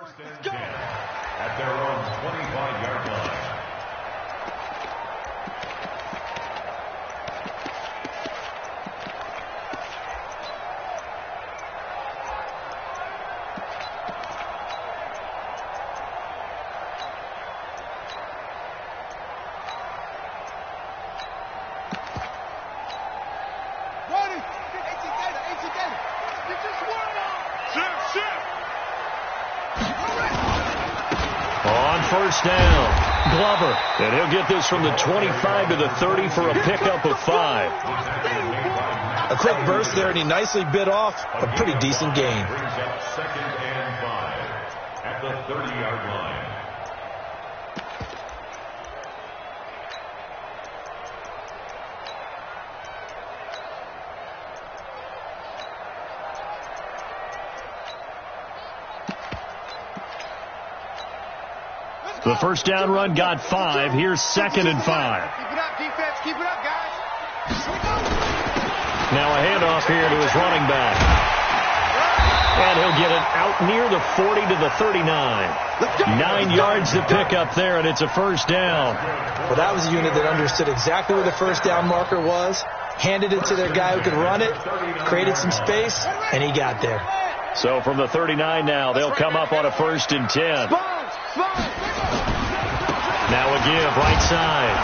First and 10 at their own 25-yard line. First down, Glover, and he'll get this from the 25 to the 30 for a pickup of 5. A quick burst there, and he nicely bit off a pretty decent gain. Brings up second and 5 at the 30-yard line. The first down run got 5. Here's second and 5. Keep it up, defense. Keep it up, guys. Now a handoff here to his running back. And he'll get it out near the 40 to the 39. 9 yards to pick up there, and it's a first down. Well, that was a unit that understood exactly where the first down marker was, handed it to their guy who could run it, created some space, and he got there. So from the 39 now, they'll come up on a first and 10. Now a give, right side.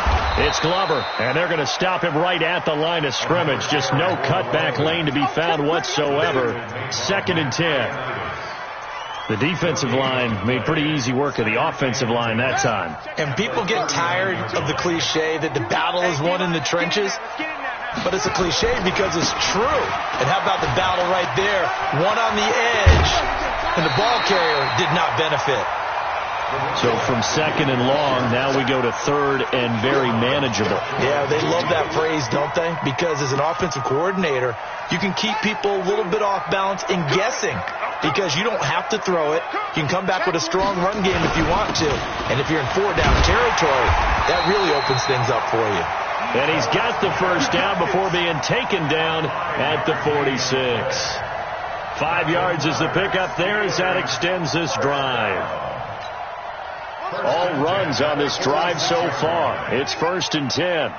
It's Glover, and they're going to stop him right at the line of scrimmage. Just no cutback lane to be found whatsoever. Second and 10. The defensive line made pretty easy work of the offensive line that time. And people get tired of the cliche that the battle is won in the trenches. But it's a cliche because it's true. And how about the battle right there? One on the edge, and the ball carrier did not benefit. So from second and long, now we go to third and very manageable. Yeah, they love that phrase, don't they? Because as an offensive coordinator, you can keep people a little bit off balance and guessing because you don't have to throw it. You can come back with a strong run game if you want to. And if you're in 4-down territory, that really opens things up for you. And he's got the first down before being taken down at the 46. 5 yards is the pickup there as that extends this drive. All runs on this drive so far. It's first and 10.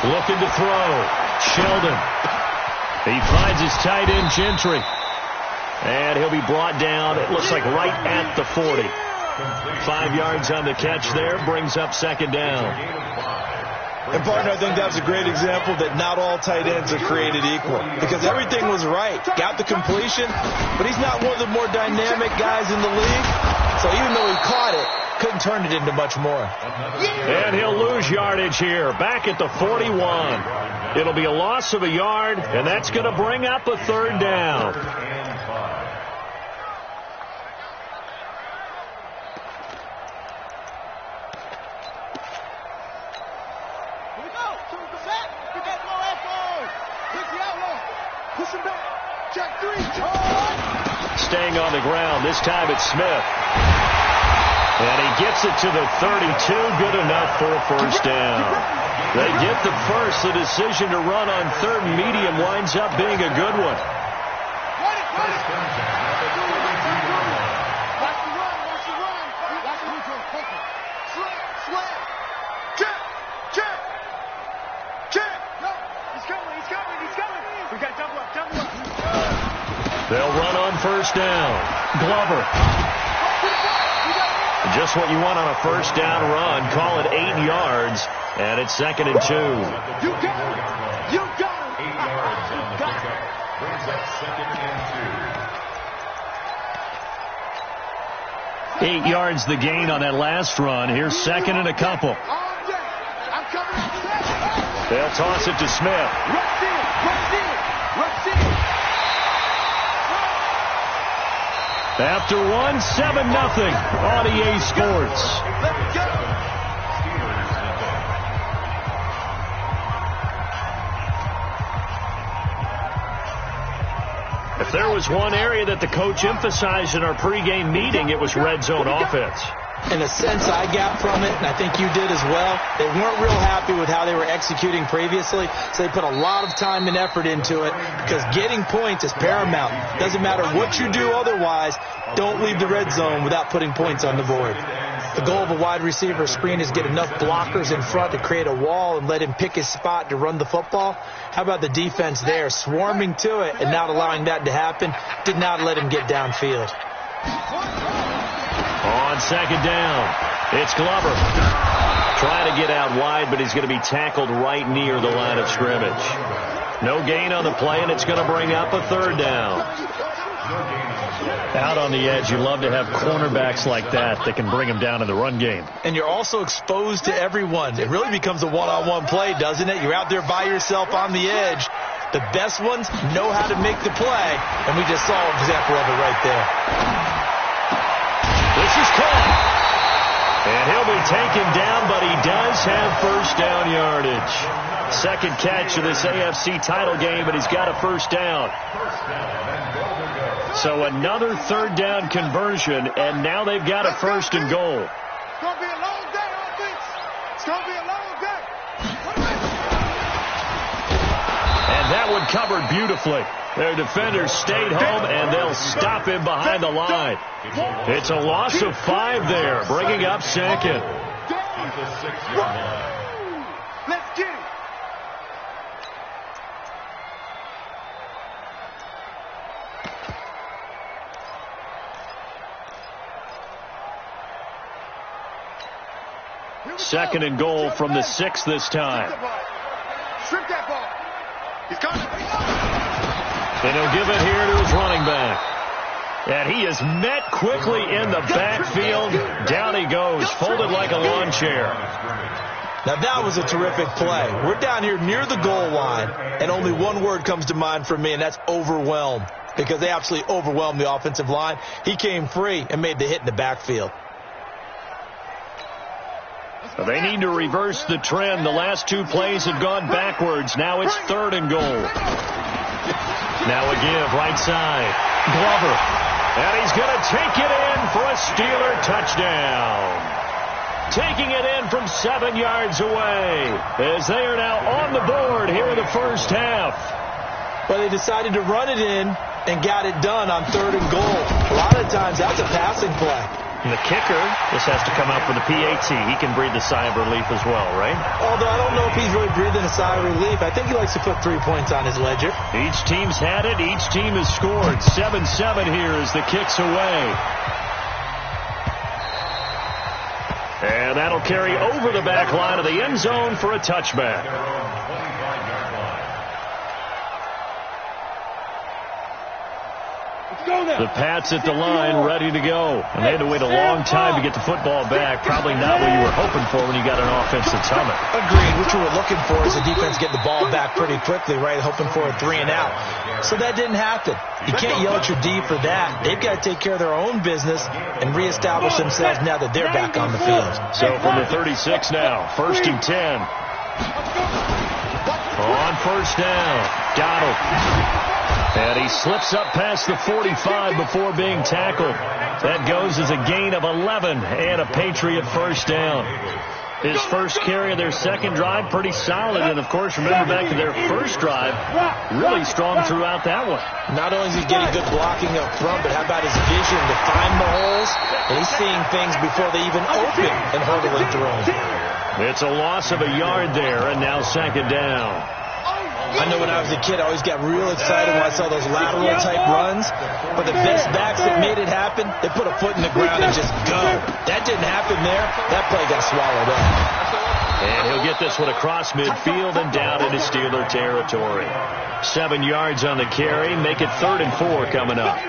Looking to throw. Sheldon. He finds his tight end, Gentry. And he'll be brought down, it looks like right at the 40. 5 yards on the catch there, brings up second down. And, partner, I think that was a great example that not all tight ends are created equal because everything was right. Got the completion, but he's not one of the more dynamic guys in the league. So even though he caught it, couldn't turn it into much more. And he'll lose yardage here, back at the 41. It'll be a loss of a yard, and that's going to bring up a third down. Staying on the ground, this time it's Smith. And he gets it to the 32, good enough for a first down. They get the first. The decision to run on third and medium winds up being a good one. They'll run on first down. Glover. Just what you want on a first down run. Call it 8 yards. And it's second and 2. You got it. You got it. 8 yards on the pickup. Brings up second and 8 yards the gain on that last run. Here's second and a couple. They'll toss it to Smith. After one, 7-0 on EA Sports. If there was one area that the coach emphasized in our pregame meeting, it was red zone offense. In a sense, I got from it, and I think you did as well, they weren't real happy with how they were executing previously, so they put a lot of time and effort into it because getting points is paramount. Doesn't matter what you do otherwise, don't leave the red zone without putting points on the board. The goal of a wide receiver screen is get enough blockers in front to create a wall and let him pick his spot to run the football. How about the defense there, swarming to it and not allowing that to happen? Did not let him get downfield. On second down, it's Glover. Trying to get out wide, but he's going to be tackled right near the line of scrimmage. No gain on the play, and it's going to bring up a third down. Out on the edge, you love to have cornerbacks like that can bring him down in the run game. And you're also exposed to everyone. It really becomes a one-on-one play, doesn't it? You're out there by yourself on the edge. The best ones know how to make the play, and we just saw an example of it right there. This is caught. And he'll be taken down, but he does have first down yardage. Second catch of this AFC title game, and he's got a first down. So another third down conversion, and now they've got a first and goal. It's going to be a long day, offense. It's going to be a long day. And that one covered beautifully. Their defenders stayed home, and they'll stop him behind the line. It's a loss of 5 there, bringing up second. Let's get it. Second and goal from the 6 this time. Strip that ball. He's coming. And he'll give it here to his running back. And he is met quickly in the backfield. Down he goes, folded like a lawn chair. Now that was a terrific play. We're down here near the goal line, and only one word comes to mind for me, and that's overwhelmed, because they absolutely overwhelmed the offensive line. He came free and made the hit in the backfield. They need to reverse the trend. The last 2 plays have gone backwards. Now it's third and goal. Now a give, right side. Glover. And he's going to take it in for a Steeler touchdown. Taking it in from 7 yards away, as they are now on the board here in the first half. Well, they decided to run it in and got it done on third and goal. A lot of times that's a passing play. And the kicker, this has to come out for the PAT. He can breathe a sigh of relief as well, right? Although I don't know if he's really breathing a sigh of relief. I think he likes to put 3 points on his ledger. Each team's had it. Each team has scored. 7-7 here as the kick's away. And that'll carry over the back line of the end zone for a touchback. The Pats at the line, ready to go. And they had to wait a long time to get the football back. Probably not what you were hoping for when you got an offense that's humming. Agreed. What you were looking for is the defense getting the ball back pretty quickly, right? Hoping for a 3 and out. So that didn't happen. You can't yell at your D for that. They've got to take care of their own business and reestablish themselves now that they're back on the field. So from the 36 now, first and 10. On first down, Donald. And he slips up past the 45 before being tackled. That goes as a gain of 11 and a Patriot first down. His first carry of their second drive, pretty solid. And, of course, remember back to their first drive, really strong throughout that one. Not only is he getting good blocking up front, but how about his vision to find the holes? And he's seeing things before they even open and hurdling through them. It's a loss of a yard there, and now second down. I know when I was a kid, I always got real excited when I saw those lateral-type runs. But the best backs that made it happen, they put a foot in the ground and just go. That didn't happen there. That play got swallowed up. And he'll get this one across midfield and down into Steeler territory. 7 yards on the carry. Make it 3rd and 4 coming up.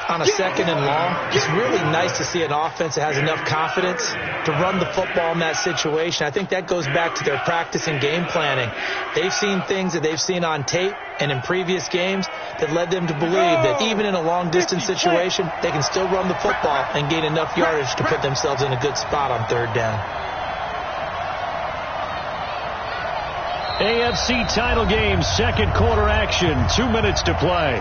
On a second and long, it's really nice to see an offense that has enough confidence to run the football in that situation. I think that goes back to their practice and game planning. They've seen things that they've seen on tape and in previous games that led them to believe that even in a long-distance situation, they can still run the football and gain enough yardage to put themselves in a good spot on third down. AFC title game, second quarter action, 2 minutes to play.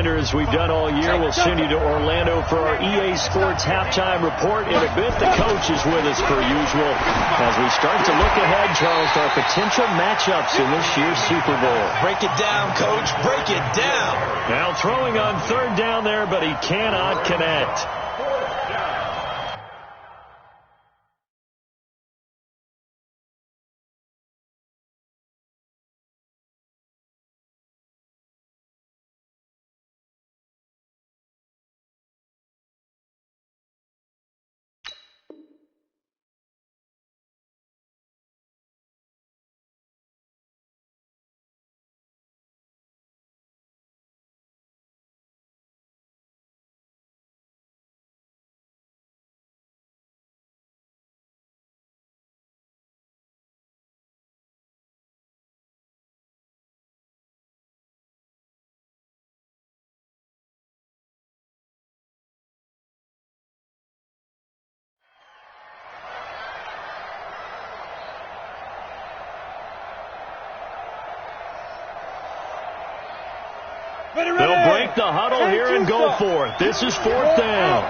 reminder, as we've done all year, we'll send you to Orlando for our EA Sports halftime report. In a bit, the coach is with us per usual as we start to look ahead, Charles, to our potential matchups in this year's Super Bowl. Break it down, Coach. Break it down. Now throwing on third down there, but he cannot connect. They'll break the huddle here and go for it. This is fourth down.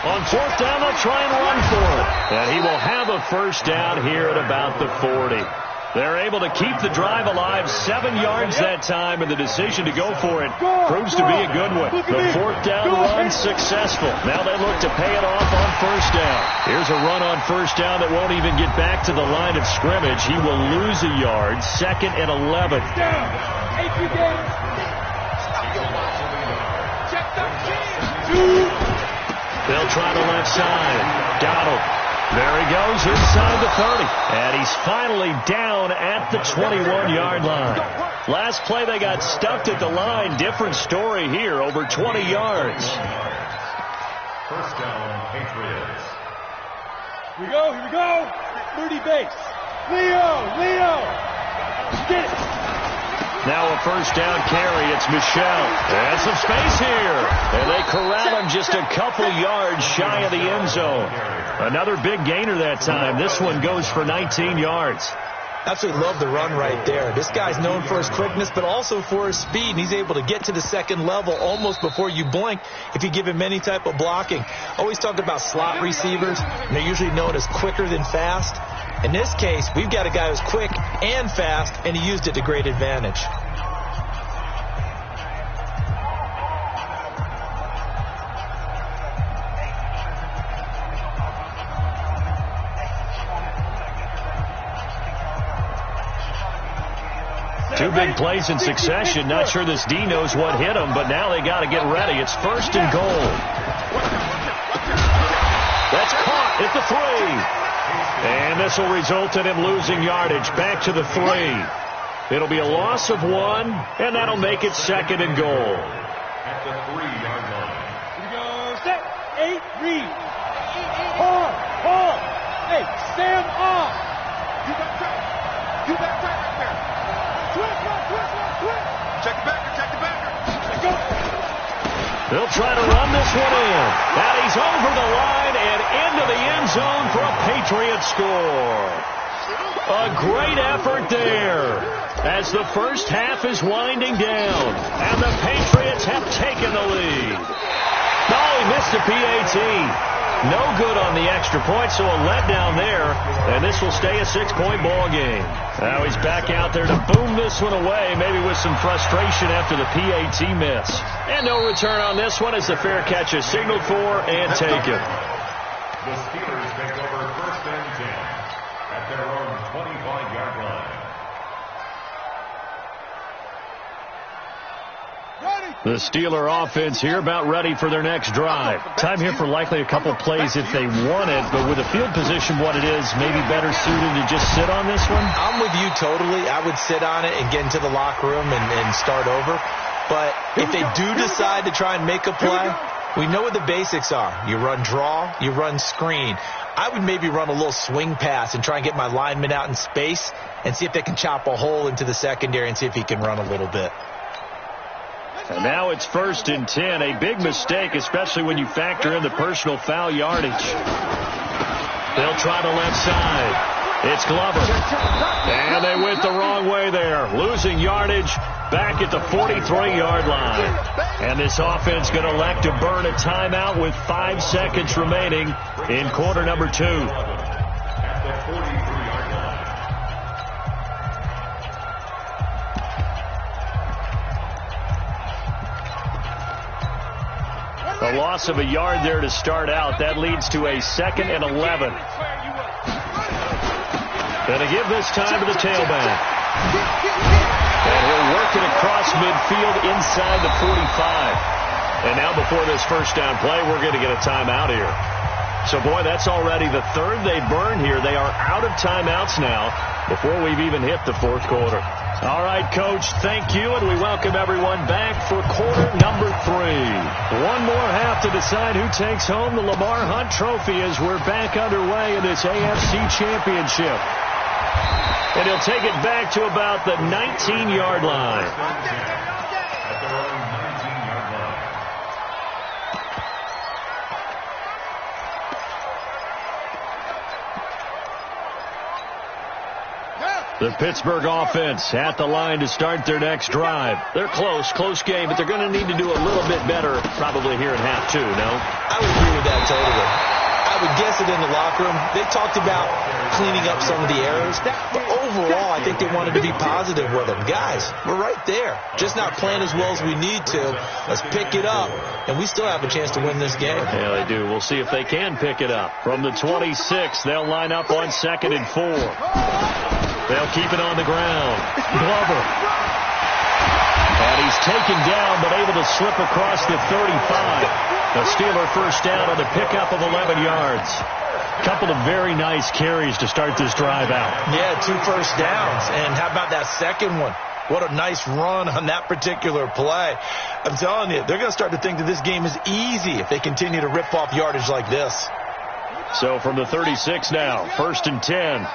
On fourth down, they'll try and run for it. And he will have a first down here at about the 40. They're able to keep the drive alive, 7 yards that time, and the decision to go for it proves to be a good one. The fourth down run successful. Now they look to pay it off on first down. Here's a run on first down that won't even get back to the line of scrimmage. He will lose a yard, 2nd and 11. They'll try the left side. Donald. There he goes inside the 30. And he's finally down at the 21-yard line. Last play they got stuffed at the line. Different story here, over 20 yards. First down, Patriots. Here we go. 30 base. Leo. Get it. Now a first down carry. It's Michel. And some space here. And they corral him just a couple yards shy of the end zone. Another big gainer that time. This one goes for 19 yards. Absolutely love the run right there. This guy's known for his quickness, but also for his speed. And he's able to get to the second level almost before you blink if you give him any type of blocking. Always talk about slot receivers, and they're usually known as quicker than fast. In this case, we've got a guy who's quick and fast, and he used it to great advantage. Two big plays in succession. Not sure this D knows what hit him, but now they got to get ready. It's 1st and goal. That's caught at the 3. And this will result in him losing yardage back to the 3. It'll be a loss of 1, and that'll make it 2nd and goal. At the 3-yard line. Here we go. Set. 8, read. Hold. Hey, stand off. You got tight right there. Twist. Check the backer. Let's go. They'll try to run this one in. And he's over the line and into the end zone for a Patriot score. A great effort there as the first half is winding down. And the Patriots have taken the lead. Oh, he missed a PAT. No good on the extra point, so a letdown there. And this will stay a 6-point ball game. Now he's back out there to boom this one away, maybe with some frustration after the PAT miss. And no return on this one as the fair catch is signaled for and taken. The Steelers take over 1st and 10 at their own 25-yard line. The Steeler offense here about ready for their next drive. Time here for likely a couple plays if they want it, but with the field position what it is, maybe better suited to just sit on this one? I'm with you totally. I would sit on it and get into the locker room and start over. But if they do decide to try and make a play, we know what the basics are. You run draw, you run screen. I would maybe run a little swing pass and try and get my lineman out in space and see if they can chop a hole into the secondary and see if he can run a little bit. And now it's 1st and 10. A big mistake, especially when you factor in the personal foul yardage. They'll try the left side. It's Glover. And they went the wrong way there. Losing yardage back at the 43-yard line. And this offense going to elect to burn a timeout with 5 seconds remaining in quarter number 2. At the 43-yard line. A loss of a yard there to start out. That leads to a 2nd and 11. Going to give this time to the tailback. And he'll work it across midfield inside the 45. And now before this first down play, we're going to get a timeout here. So, boy, that's already the 3rd they burned here. They are out of timeouts now before we've even hit the 4th quarter. All right, Coach, thank you, and we welcome everyone back for quarter number 3. One more half to decide who takes home the Lamar Hunt Trophy as we're back underway in this AFC Championship. And he'll take it back to about the 19-yard line. At their own 19-yard line. The Pittsburgh offense at the line to start their next drive. They're close game, but they're going to need to do a little bit better probably here in half 2, no? I would agree with that totally. I would guess it in the locker room. They talked about cleaning up some of the errors, but overall, I think they wanted to be positive with them. Guys, we're right there. Just not playing as well as we need to. Let's pick it up, and we still have a chance to win this game. Yeah, they do. We'll see if they can pick it up. From the 26, they'll line up on 2nd and 4. They'll keep it on the ground. Glover. And he's taken down, but able to slip across the 35. A Steeler first down on a pickup of 11 yards. Couple of very nice carries to start this drive out. Yeah, 2 first downs. And how about that second one? What a nice run on that particular play. I'm telling you, they're going to start to think that this game is easy if they continue to rip off yardage like this. So from the 36 now, 1st and 10.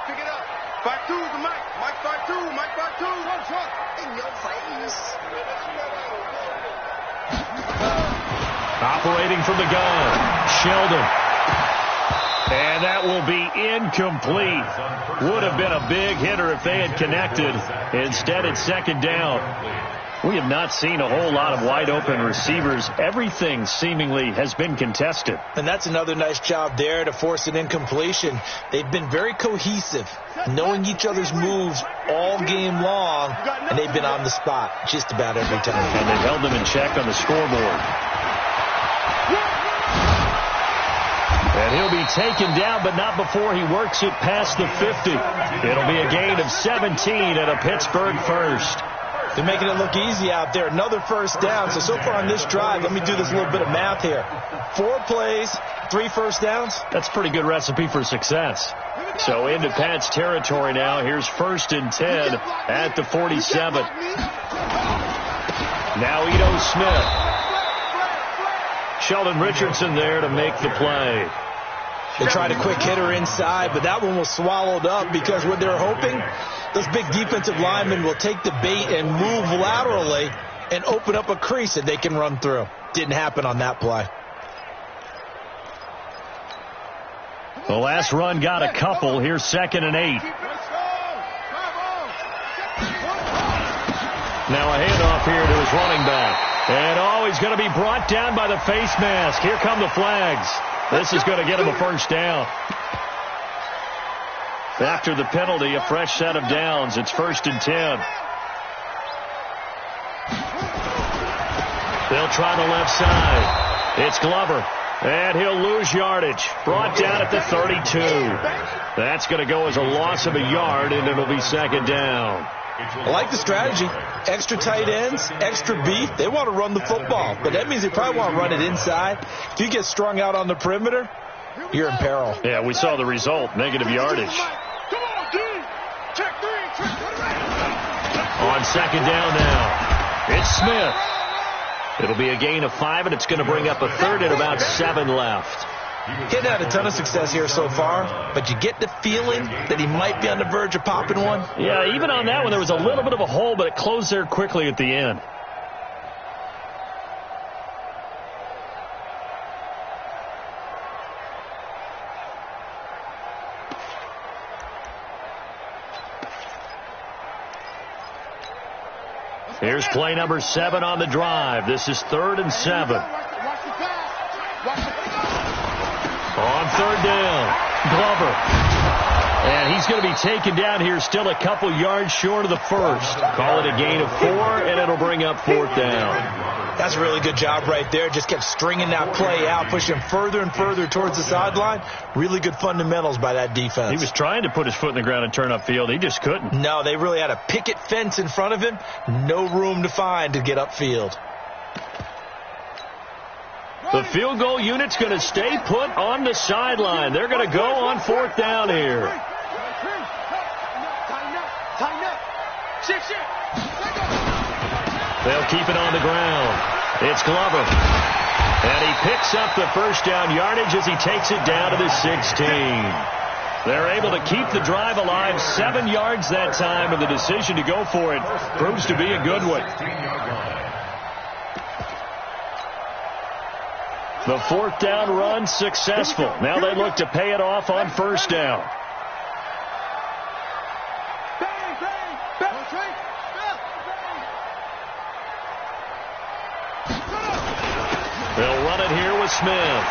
Pick it up. 5-2 the Mike. Mike 5-2. Mike 5-2. In your face. Operating from the gun, Sheldon. And that will be incomplete. Would have been a big hitter if they had connected. Instead, it's 2nd down. We have not seen a whole lot of wide-open receivers. Everything seemingly has been contested. And that's another nice job there to force an incompletion. They've been very cohesive, knowing each other's moves all game long, and they've been on the spot just about every time. And they've held them in check on the scoreboard. And he'll be taken down, but not before he works it past the 50. It'll be a gain of 17 and a Pittsburgh first. They're making it look easy out there. Another first down. So far on this drive, let me do this little bit of math here. 4 plays, 3 first downs. That's a pretty good recipe for success. So into Pat's territory now. Here's 1st and 10 at the 47. Now Ito Smith. Sheldon Richardson there to make the play. They tried a quick hitter inside, but that one was swallowed up because what they're hoping, those big defensive linemen will take the bait and move laterally and open up a crease that they can run through. Didn't happen on that play. The last run got a couple. Here's 2nd and 8. Now a handoff here to his running back. And he's going to be brought down by the face mask. Here come the flags. This is going to get him a first down. After the penalty, a fresh set of downs. It's 1st and 10. They'll try the left side. It's Glover. And he'll lose yardage. Brought down at the 32. That's going to go as a loss of a yard, and it'll be 2nd down. I like the strategy. Extra tight ends, extra beef. They want to run the football, but that means they probably want to run it inside. If you get strung out on the perimeter, you're in peril. Yeah, we saw the result, negative yardage. On 2nd down now, it's Smith. It'll be a gain of 5, and it's going to bring up a 3rd and about 7 left. He's had a ton of success here so far, but you get the feeling that he might be on the verge of popping one. Yeah, even on that one, there was a little bit of a hole, but it closed there quickly at the end. Here's play number 7 on the drive. This is 3rd and 7. On 3rd down, Glover. And he's going to be taken down here, still a couple yards short of the first. Call it a gain of 4, and it'll bring up 4th down. That's a really good job right there. Just kept stringing that play out, pushing him further and further towards the sideline. Really good fundamentals by that defense. He was trying to put his foot in the ground and turn upfield. He just couldn't. No, they really had a picket fence in front of him. No room to find to get upfield. The field goal unit's going to stay put on the sideline. They're going to go on 4th down here. They'll keep it on the ground. It's Glover. And he picks up the first down yardage as he takes it down to the 16. They're able to keep the drive alive, 7 yards that time, and the decision to go for it proves to be a good one. The 4th down run successful. Now they look to pay it off on 1st down. They'll run it here with Smith.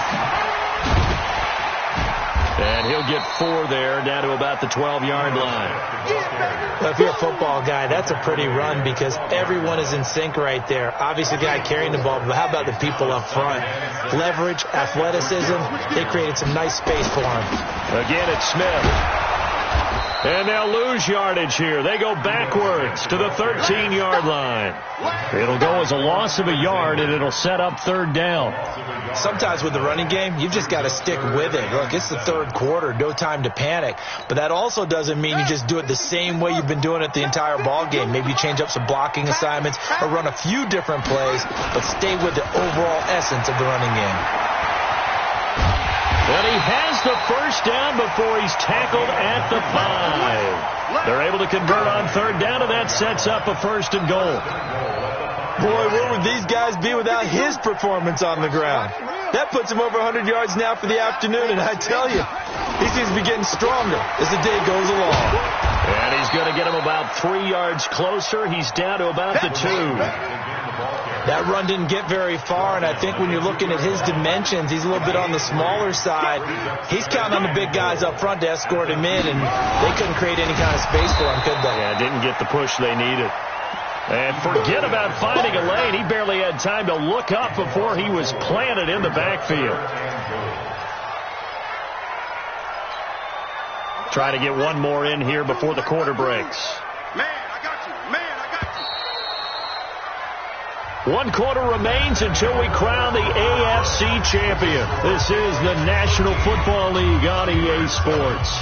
And he'll get 4 there, down to about the 12-yard line. Well, if you're a football guy, that's a pretty run because everyone is in sync right there. Obviously, the guy carrying the ball, but how about the people up front? Leverage, athleticism, they created some nice space for him. Again, it's Smith. And they'll lose yardage here. They go backwards to the 13-yard line. It'll go as a loss of a yard, and it'll set up 3rd down. Sometimes with the running game, you've just got to stick with it. Look, it's the 3rd quarter, no time to panic. But that also doesn't mean you just do it the same way you've been doing it the entire ball game. Maybe you change up some blocking assignments or run a few different plays, but stay with the overall essence of the running game. And he has the first down before he's tackled at the 5. They're able to convert on 3rd down, and that sets up a 1st and goal. Boy, where would these guys be without his performance on the ground? That puts him over 100 yards now for the afternoon, and I tell you, he seems to be getting stronger as the day goes along. And he's going to get him about 3 yards closer. He's down to about the 2. That run didn't get very far, and I think when you're looking at his dimensions, he's a little bit on the smaller side. He's counting on the big guys up front to escort him in, and they couldn't create any kind of space for him, could they? Yeah, didn't get the push they needed. And forget about finding a lane. He barely had time to look up before he was planted in the backfield. Try to get one more in here before the quarter breaks. Man, I got you. Man, I got you. 1 quarter remains until we crown the AFC champion. This is the National Football League on EA Sports.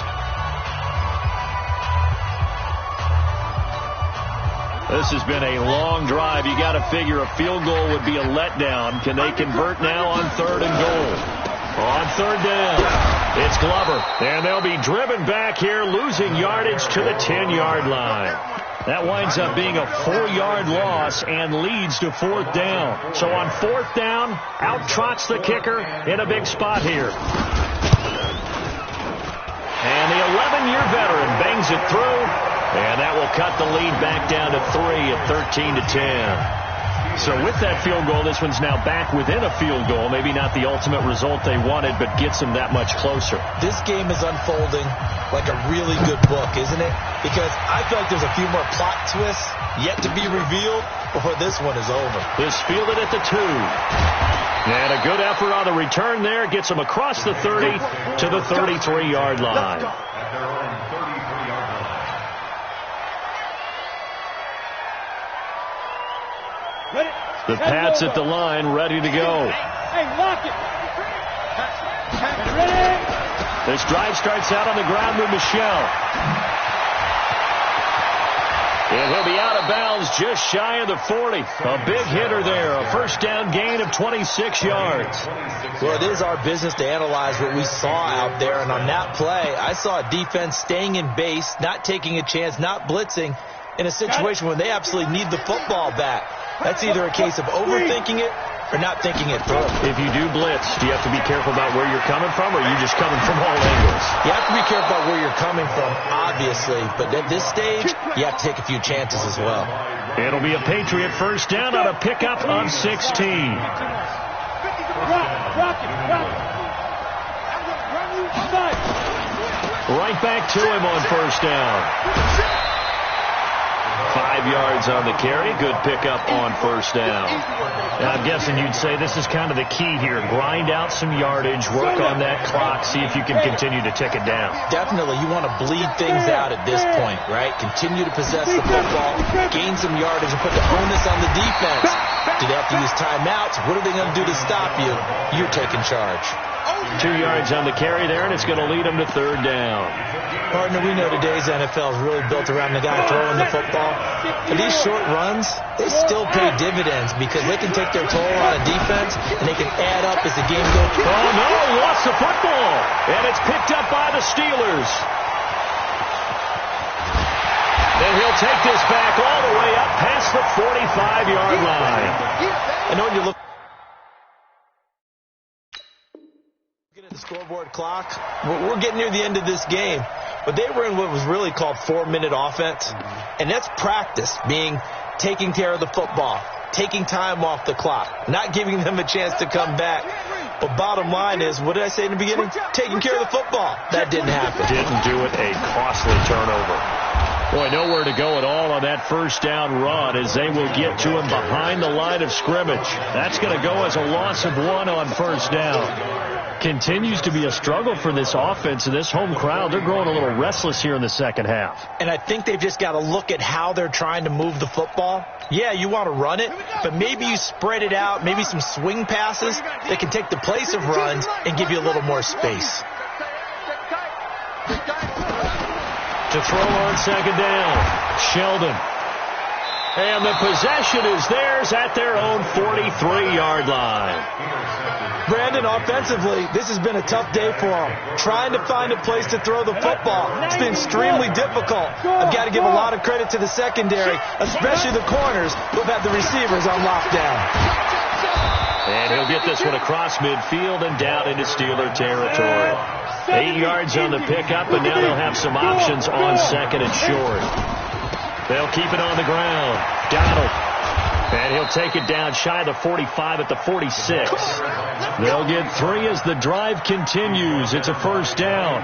This has been a long drive. You got to figure a field goal would be a letdown. Can they convert now on 3rd and goal? On 3rd down, it's Glover. And they'll be driven back here, losing yardage to the 10-yard line. That winds up being a 4-yard loss and leads to 4th down. So on 4th down, out trots the kicker in a big spot here. And the 11-year veteran bangs it through, and that will cut the lead back down to 3 at 13-10. So with that field goal, this one's now back within a field goal. Maybe not the ultimate result they wanted, but gets them that much closer. This game is unfolding like a really good book, isn't it? Because I feel like there's a few more plot twists yet to be revealed before this one is over. This fielded at the 2. And a good effort on the return there. Gets them across the 30 to the 33-yard line. The Pats at the line, ready to go. Hey, lock it. This drive starts out on the ground with Michel. And he'll be out of bounds just shy of the 40. A big hitter there. A first down gain of 26 yards. Well, it is our business to analyze what we saw out there. And on that play, I saw a defense staying in base, not taking a chance, not blitzing in a situation where they absolutely need the football back. That's either a case of overthinking it or not thinking it through. If you do blitz, do you have to be careful about where you're coming from, or are you just coming from all angles? You have to be careful about where you're coming from, obviously. But at this stage, you have to take a few chances as well. It'll be a Patriot first down on a pickup of 16. Right back to him on first down. 5 yards on the carry. Good pickup on first down. Now, I'm guessing you'd say this is kind of the key here. Grind out some yardage, work on that clock, see if you can continue to tick it down. Definitely. You want to bleed things out at this point, right? Continue to possess the football, gain some yardage, and put the onus on the defense. Do they have to use timeouts? What are they going to do to stop you? You're taking charge. 2 yards on the carry there, and it's going to lead them to third down. Partner, we know today's NFL is really built around the guy throwing the football. But these short runs, they still pay dividends because they can take their toll on a defense, and they can add up as the game goes. Oh, no, lost the football, and it's picked up by the Steelers. Then he'll take this back all the way up past the 45-yard line. I know when you look at the scoreboard clock, we're getting near the end of this game. But they were in what was really called 4-minute offense. And that's practice, being taking care of the football, taking time off the clock, not giving them a chance to come back. But bottom line is, what did I say in the beginning? Taking care of the football. That didn't happen. Didn't do it. A costly turnover. Boy, nowhere to go at all on that first down run as they will get to him behind the line of scrimmage. That's going to go as a loss of 1 on first down. Continues to be a struggle for this offense and this home crowd. They're growing a little restless here in the second half. And I think they've just got to look at how they're trying to move the football. Yeah, you want to run it, but maybe you spread it out, maybe some swing passes that can take the place of runs and give you a little more space. To throw on second down, Sheldon. And the possession is theirs at their own 43-yard line. Brandon, offensively, this has been a tough day for them. Trying to find a place to throw the football. It's been extremely difficult. I've got to give a lot of credit to the secondary, especially the corners who have had the receivers on lockdown. And he'll get this one across midfield and down into Steeler territory. 8 yards on the pickup, and now they'll have some options on second and short. They'll keep it on the ground. Donald. And he'll take it down shy of the 45 at the 46. They'll get 3 as the drive continues. It's a first down.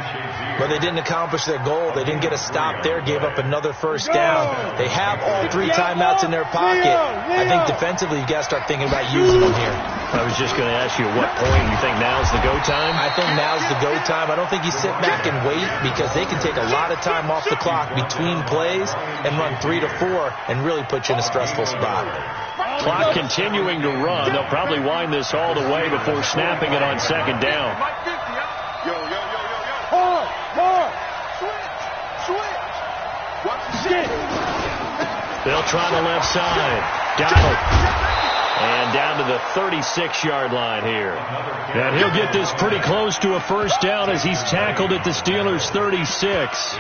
But they didn't accomplish their goal. They didn't get a stop there, gave up another first down. They have all 3 timeouts in their pocket. I think defensively you've got to start thinking about using them here. I was just going to ask you, at what point you think now's the go time? I think now's the go time. I don't think you sit back and wait because they can take a lot of time off the clock between plays and run 3 to 4 and really put you in a stressful spot. Clock continuing to run. They'll probably wind this all the way before snapping it on second down. They'll try the left side. Donald. And down to the 36-yard line here. And he'll get this pretty close to a first down as he's tackled at the Steelers' 36.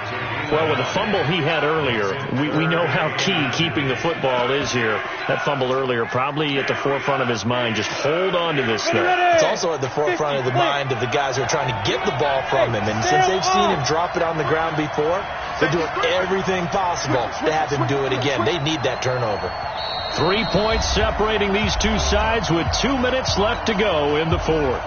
Well, with the fumble he had earlier, we know how key keeping the football is here. That fumble earlier probably at the forefront of his mind. Just hold on to this thing. It's also at the forefront of the mind of the guys who are trying to get the ball from him. And since they've seen him drop it on the ground before, they're doing everything possible to have him do it again. They need that turnover. 3 points separating these two sides with 2 minutes left to go in the fourth.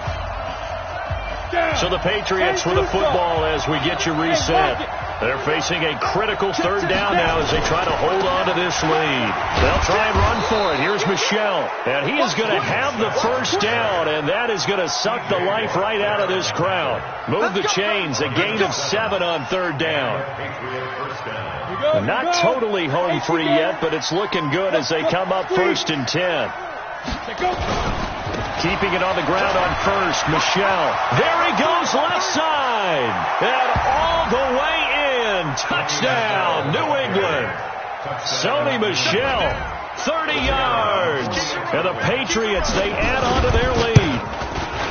So the Patriots with the football as we get you reset. They're facing a critical third down now as they try to hold on to this lead. They'll try and run for it. Here's Michel. And he is going to have the first down, and that is going to suck the life right out of this crowd. Move the chains. A gain of 7 on third down. Not totally home free yet, but it's looking good as they come up 1st and 10. Keeping it on the ground on first, Michel. There he goes, left side. And all the way in. Touchdown, New England. Sony Michel, 30 yards. And the Patriots, they add on to their lead.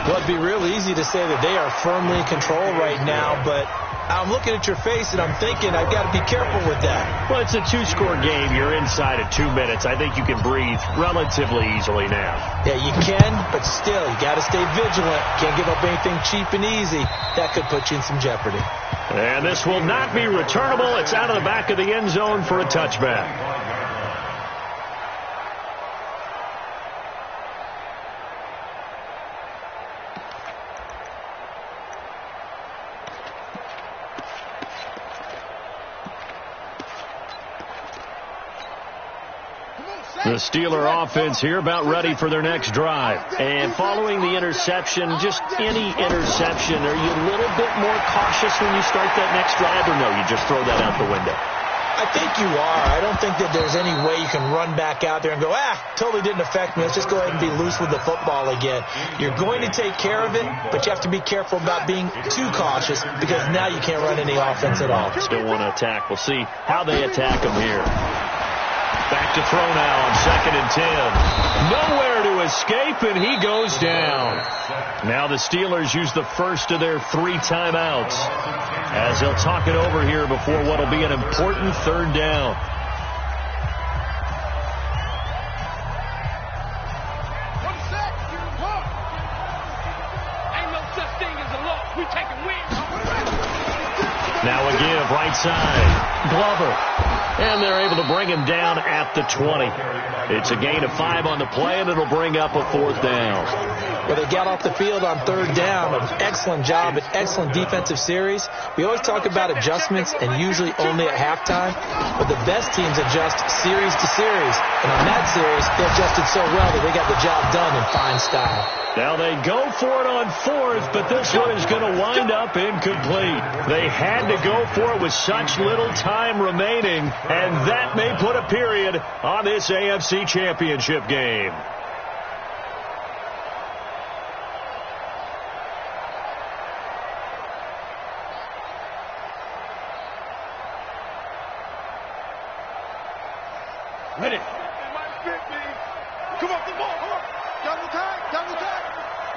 Well, it'd be real easy to say that they are firmly in control right now, but I'm looking at your face and I'm thinking I've got to be careful with that. Well, it's a 2-score game. You're inside of 2 minutes. I think you can breathe relatively easily now. Yeah, you can, but still, you got to stay vigilant. Can't give up anything cheap and easy. That could put you in some jeopardy. And this will not be returnable. It's out of the back of the end zone for a touchback. 3 The Steeler offense here about ready for their next drive. And following the interception, just any interception, are you a little bit more cautious when you start that next drive, or no, you just throw that out the window? I think you are. I don't think that there's any way you can run back out there and go, totally didn't affect me. Let's just go ahead and be loose with the football again. You're going to take care of it, but you have to be careful about being too cautious because now you can't run any offense at all. Still want to attack. We'll see how they attack them here. Back to throw now on 2nd and 10. Nowhere to escape, and he goes down. Now the Steelers use the first of their 3 timeouts as they'll talk it over here before what will be an important 3rd down. Ain't no such thing as a loss. We take a win. Now a give right side. Glover. And they're able to bring him down at the 20. It's a gain of 5 on the play, and it'll bring up a 4th down. Well, they got off the field on 3rd down. An excellent job, an excellent defensive series. We always talk about adjustments, and usually only at halftime. But the best teams adjust series to series. And on that series, they adjusted so well that they got the job done in fine style. Now they go for it on 4th, but this one is going to wind up incomplete. They had to go for it with such little time remaining, and that may put a period on this AFC Championship game. Ready. Come on, come on. Double tag.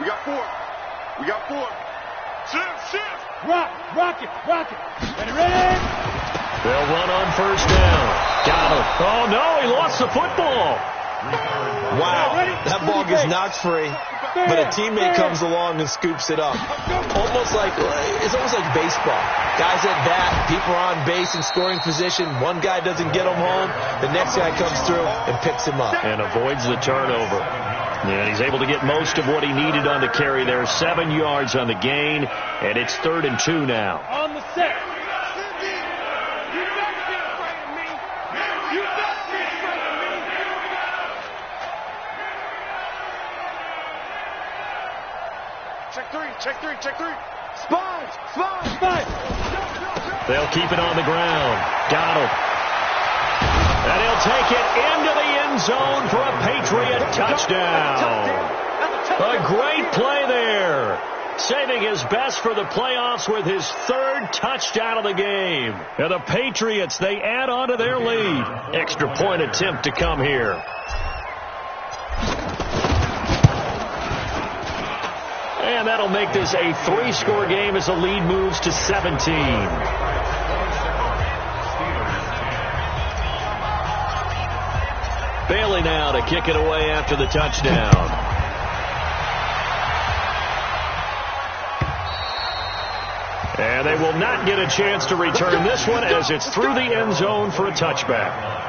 We got 4. Shift. Rock it. Ready. They'll run on 1st down. Got him. Oh, no, he lost the football. Wow, that ball gets knocked free, but a teammate comes along and scoops it up. It's almost like baseball. Guys at bat, people are on base in scoring position. One guy doesn't get him home. The next guy comes through and picks him up. And avoids the turnover. And he's able to get most of what he needed on the carry there. 7 yards on the gain, and it's 3rd and 2 now. On the set. Check three. Spy. They'll keep it on the ground. Got him. And he'll take it into the end zone for a Patriot touchdown. A great play there. Saving his best for the playoffs with his 3rd touchdown of the game. And the Patriots, they add on to their lead. Extra point attempt to come here. And that'll make this a 3-score game as the lead moves to 17. Bailey now to kick it away after the touchdown. And they will not get a chance to return this one as it's through the end zone for a touchback.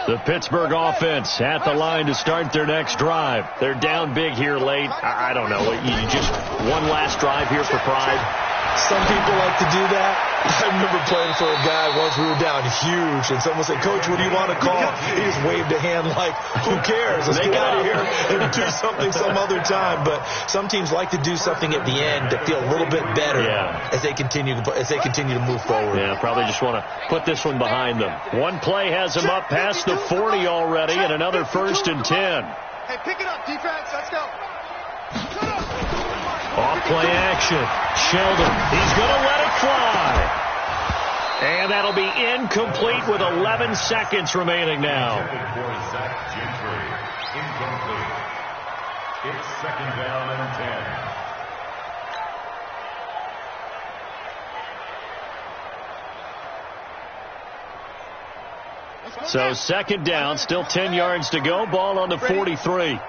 The Pittsburgh offense at the line to start their next drive. They're down big here late. I don't know. You just one last drive here for pride. Some people like to do that. I remember playing for a guy once. We were down huge, and someone said, "Coach, what do you want to call?" He just waved a hand like, "Who cares? Let's get out of here and do something some other time." But some teams like to do something at the end to feel a little bit better as they continue to move forward. Yeah, probably just want to put this one behind them. One play has them up past the 40 already, and another 1st and 10. Hey, pick it up, defense. Let's go. Off play action. Sheldon, he's going to let it fly. And that'll be incomplete with 11 seconds remaining now. Incomplete. It's 2nd down and 10. So 2nd down, still 10 yards to go. Ball on the 43.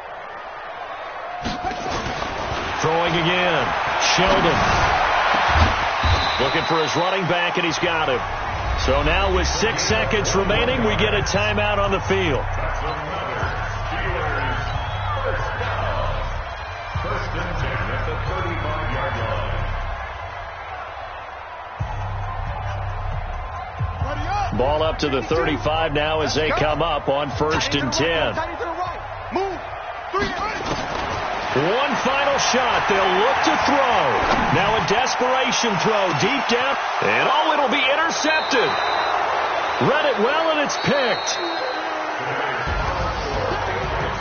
Throwing again. Sheldon. Looking for his running back, and he's got him. So now with 6 seconds remaining, we get a timeout on the field. First and 10 at the 35-yard line. Ball up to the 35 now as they come up on 1st and 10. Move. 3. One final shot. They'll look to throw. Now a desperation throw deep down. And it'll be intercepted. Read it well, and it's picked.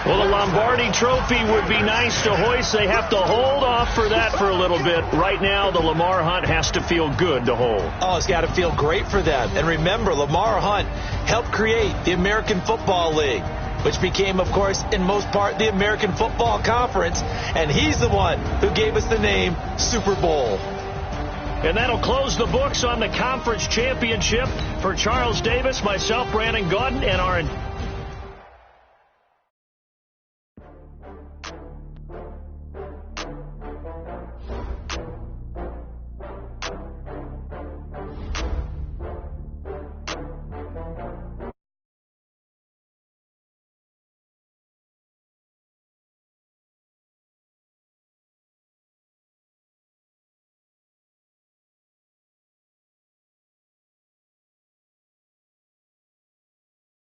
Well, the Lombardi Trophy would be nice to hoist. They have to hold off for that for a little bit. Right now, the Lamar Hunt has to feel good to hold. Oh, it's got to feel great for them. And remember, Lamar Hunt helped create the American Football League, which became, of course, in most part, the American Football Conference. And he's the one who gave us the name Super Bowl. And that'll close the books on the conference championship for Charles Davis, myself, Brandon Gaudin, and our